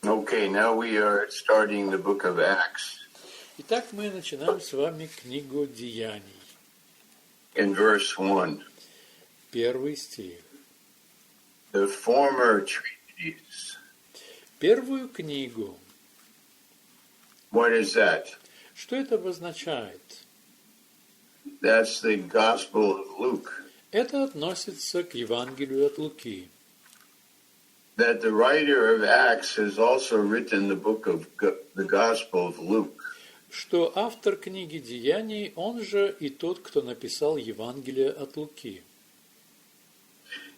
Okay, now we are starting the book of Acts. Итак, мы начинаем с вами книгу Деяний. In verse 1. Первый стих. The former treatise. Первую книгу. What is that? Что это обозначает? That's the Gospel of Luke. Это относится к Евангелию от Луки. That the writer of Acts has also written the book of the Gospel of Luke. Что автор книги Деяний, он же и тот, кто написал Евангелие от Луки.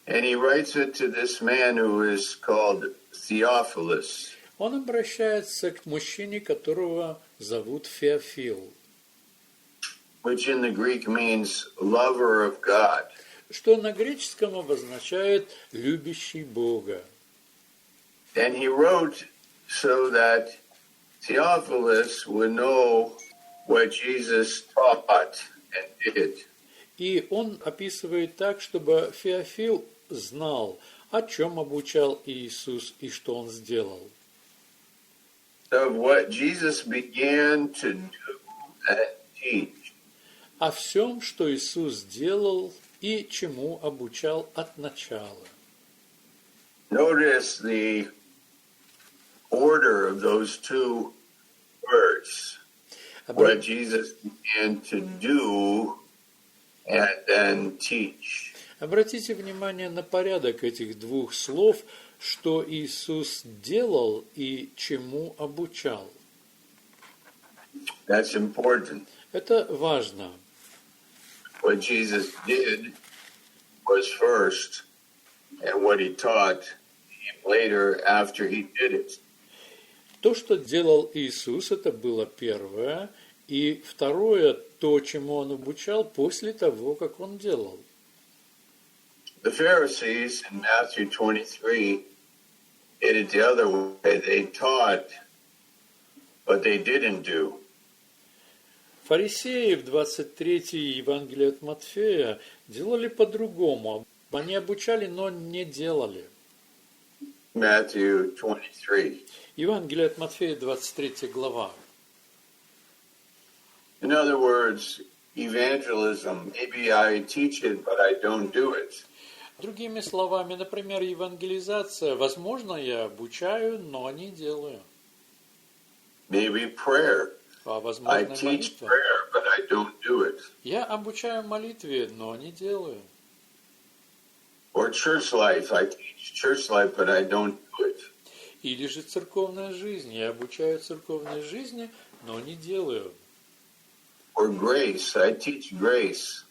And he writes it to this man who is called Theophilus. Он обращается к мужчине, которого зовут Феофил. Which in the Greek means lover of God. Что на греческом обозначает «любящий Бога». And he wrote so that Theophilus would know what Jesus taught and did. И он описывает так, чтобы Феофил знал, о чем обучал Иисус и что он сделал. Of what Jesus began to do and teach. О всем, что Иисус делал и чему обучал от начала. Notice the order of those two words. What Jesus began to do and then teach. Обратите внимание на порядок этих двух слов, что Иисус делал и чему обучал. That's important. Это важно. What Jesus did was first, and what he taught came later after he did it. То, что делал Иисус, это было первое, и второе, то, чему он обучал после того, как он делал. The Pharisees in Matthew 23 did it the other way. They taught, but they didn't do. Фарисеи в 23-й Евангелии от Матфея делали по-другому. Они обучали, но не делали. Matthew 23. Евангелие от Матфея, 23 глава. In other words, evangelism, maybe I teach it, but I don't do it. Другими словами, например, евангелизация. Возможно, я обучаю, но не делаю. Maybe prayer. А I возможно, teach молитва. prayer, but I don't do it. Я обучаю молитве, но не делаю. Or church life. I teach church life, but I don't do it. Или же церковная жизнь. Я обучаю церковной жизни, но не делаю. Or grace. I teach grace,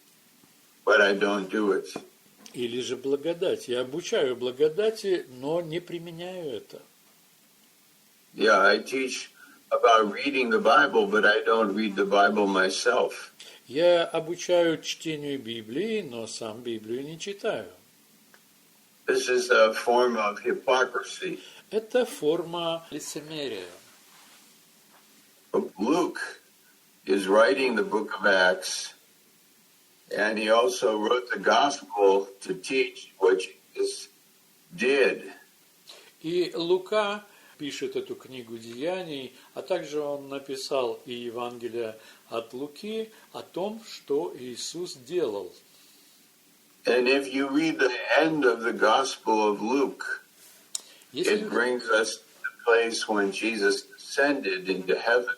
but I don't do it. Или же благодать. Я обучаю благодати, но не применяю это. Yeah, I teach about reading the Bible, but I don't read the Bible myself. Я обучаю чтению Библии, но сам Библию не читаю. This is a form of hypocrisy. Это форма лицемерия. Luke is writing the book of Acts, and he also wrote the gospel to teach what Jesus did. И Лука пишет эту книгу Деяний, а также он написал и Евангелие от Луки о том, что Иисус делал. And if you read the end of the gospel of Luke, it brings us to the place when Jesus ascended into heaven.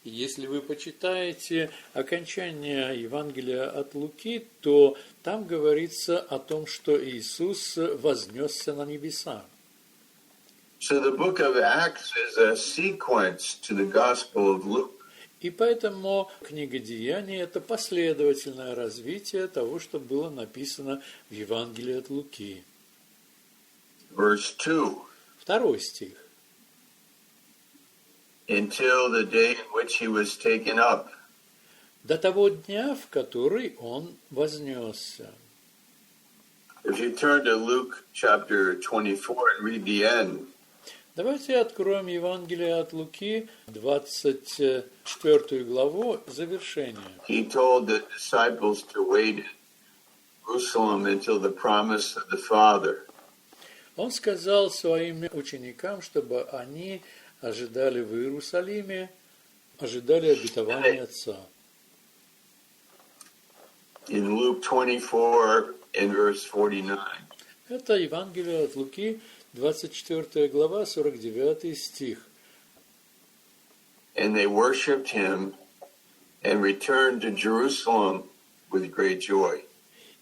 И если вы почитаете окончание Евангелия от Луки, то там говорится о том, что Иисус вознесся на небеса. So the book of Acts is a sequence to the Gospel of Luke. И поэтому книга Деяний – это последовательное развитие того, что было написано в Евангелии от Луки. Verse 2. Второй стих. Until the day in which he was taken up. До того дня, в который он вознесся. If you turn to Luke chapter 24 and read the end. Давайте откроем Евангелие от Луки, 24 главу, завершение. He told the disciples to wait in Jerusalem until the promise of the Father. Он сказал своим ученикам, чтобы они ожидали в Иерусалиме, ожидали обетования Отца. In Luke 24, in verse 49. Это Евангелие от Луки, 24 глава, 49 стих. And they worshipped him and returned to Jerusalem with great joy.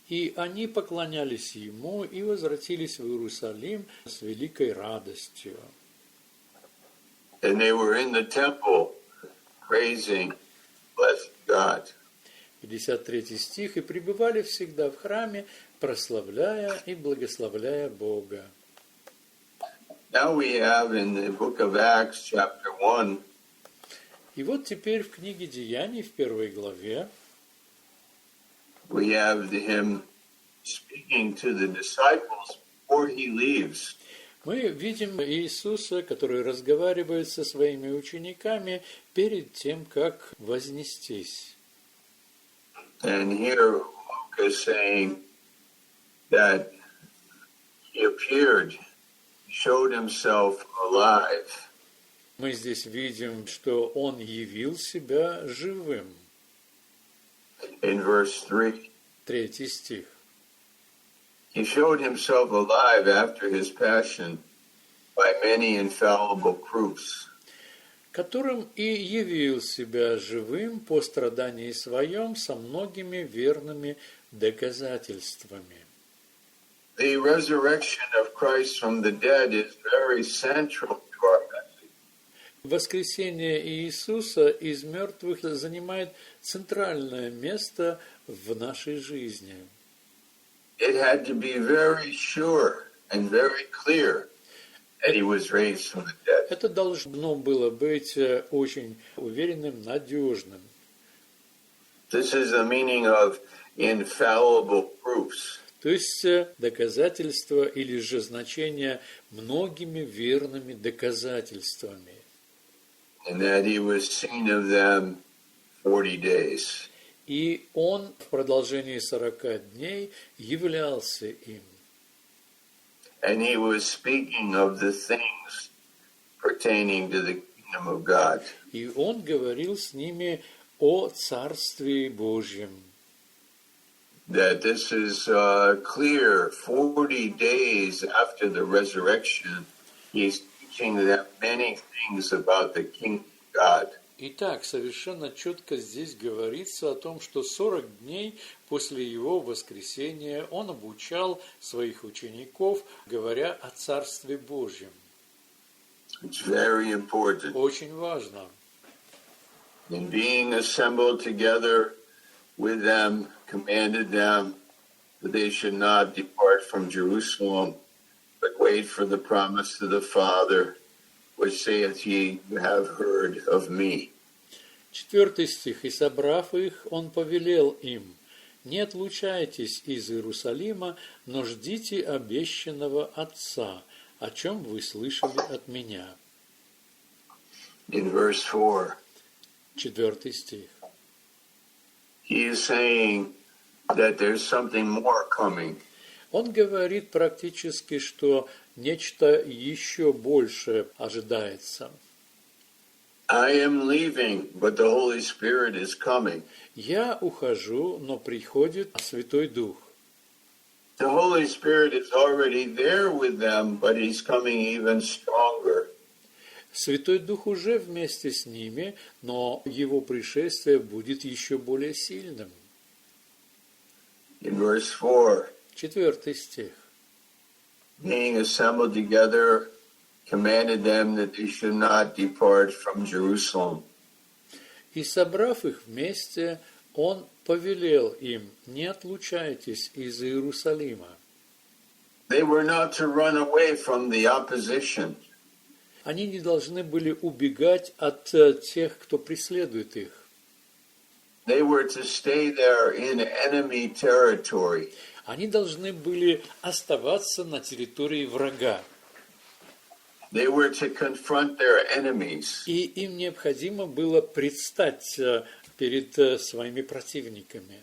И они поклонялись ему и возвратились в Иерусалим с великой радостью. And they were in the temple praising, blessing God. 53 стих. «И пребывали всегда в храме, прославляя и благословляя Бога». Now we have in the book of Acts, chapter 1, И вот теперь в книге Деяний, в 1 главе, we have him speaking to the disciples before he leaves. мы видим Иисуса, который разговаривает со своими учениками перед тем, как вознестись. And here Luke is saying that he appeared, showed himself alive. Мы здесь видим, что Он явил себя живым. In verse 3, 3 стих. he showed himself alive after his passion by many infallible proofs. Которым и явил себя живым по страдании своем со многими верными доказательствами. The resurrection of Christ from the dead is very central to our message. Воскресение Иисуса из мертвых занимает центральное место в нашей жизни. It had to be very sure and very clear that he was raised from the dead. Это должно было быть очень уверенным, надежным. This is the meaning of infallible proofs. То есть доказательство или же значение многими верными доказательствами. And that he was seen of them 40 days. И он в продолжении 40 дней являлся им. And he was speaking of the things pertaining to the kingdom of God. И он говорил с ними о Царстве Божьем. That this is clear. 40 days after the resurrection, he's teaching them many things about the kingdom of God. Итак, совершенно четко здесь говорится о том, что 40 дней после его воскресения он обучал своих учеников, говоря о Царстве Божьем. It's very important. Очень важно. In being assembled together with them, commanded them that they should not depart from Jerusalem, but wait for the promise of the Father, which saith ye, you have heard of me. 4 стих. «И собрав их, он повелел им, не отлучайтесь из Иерусалима, но ждите обещанного Отца, о чем вы слышали от меня». In verse 4, 4 стих. he is saying that there's something more coming. Он говорит практически, что нечто еще большее ожидается. I am leaving, but the Holy Spirit is coming. Я ухожу, но приходит Святой Дух. The Holy Spirit is already there with them, but he's coming even stronger. Святой Дух уже вместе с ними, но его пришествие будет еще более сильным. In verse 4, 4 стих. being assembled together, commanded them that they should not depart from Jerusalem. И, собрав их вместе, он повелел им, не отлучайтесь из Иерусалима. They were not to run away from the opposition. Они не должны были убегать от тех, кто преследует их. They were to stay there in enemy territory. Они должны были оставаться на территории врага. They were to confront their enemies. И им необходимо было предстать перед своими противниками.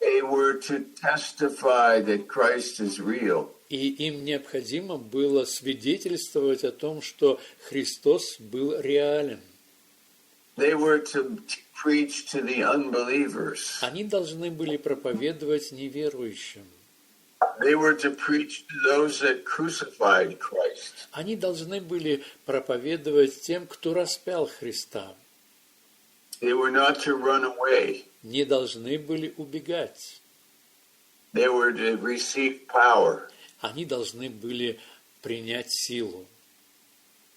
They were to testify that Christ is real. И им необходимо было свидетельствовать о том, что Христос был реален. They were to preach to the unbelievers. Они должны были проповедовать неверующим. They were to preach to those that crucified Christ. Они должны были проповедовать тем, кто распял Христа. They were not to run away. Не должны были убегать. They were to receive power. Они должны были принять силу.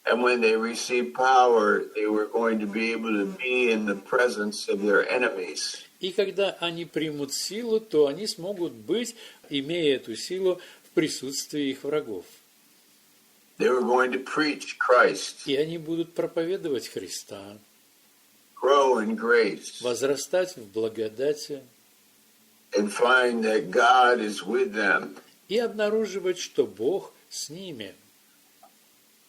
And when they received power, they were going to be able to be in the presence of their enemies. И когда они примут силу, то они смогут быть, имея эту силу, в присутствии их врагов. They were going to preach Christ, И они будут проповедовать Христа, grow in grace, возрастать в благодати and find that God is with them. и обнаруживать, что Бог с ними.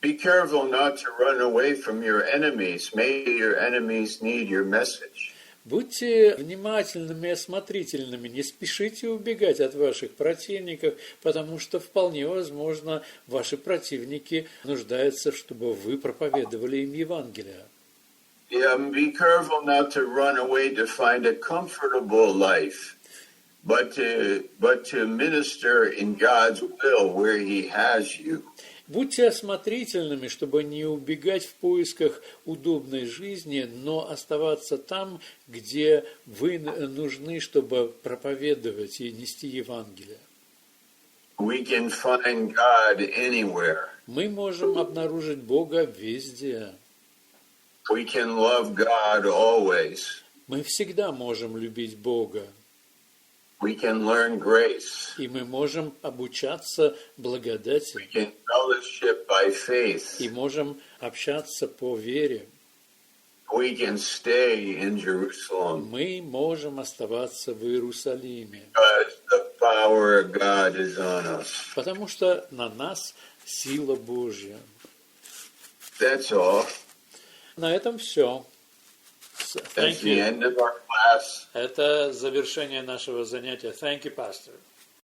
Be careful not to run away from your enemies. Maybe your enemies need your message. Будьте внимательными и осмотрительными, не спешите убегать от ваших противников, потому что вполне возможно, ваши противники нуждаются, чтобы вы проповедовали им Евангелие. Be careful not to run away to find a comfortable life, but to minister in God's will where He has you. Будьте осмотрительными, чтобы не убегать в поисках удобной жизни, но оставаться там, где вы нужны, чтобы проповедовать и нести Евангелие. We can find God anywhere. Мы можем обнаружить Бога везде. We can love God always. Мы всегда можем любить Бога. We can learn grace. И мы можем обучаться благодати. We can fellowship by faith. И можем общаться по вере. We can stay in Jerusalem. Мы можем оставаться в Иерусалиме. Because the power of God is on us. Потому что на нас сила Божья. That's all. На этом все. That's the end of our class. Это завершение нашего занятия. Thank you, Pastor.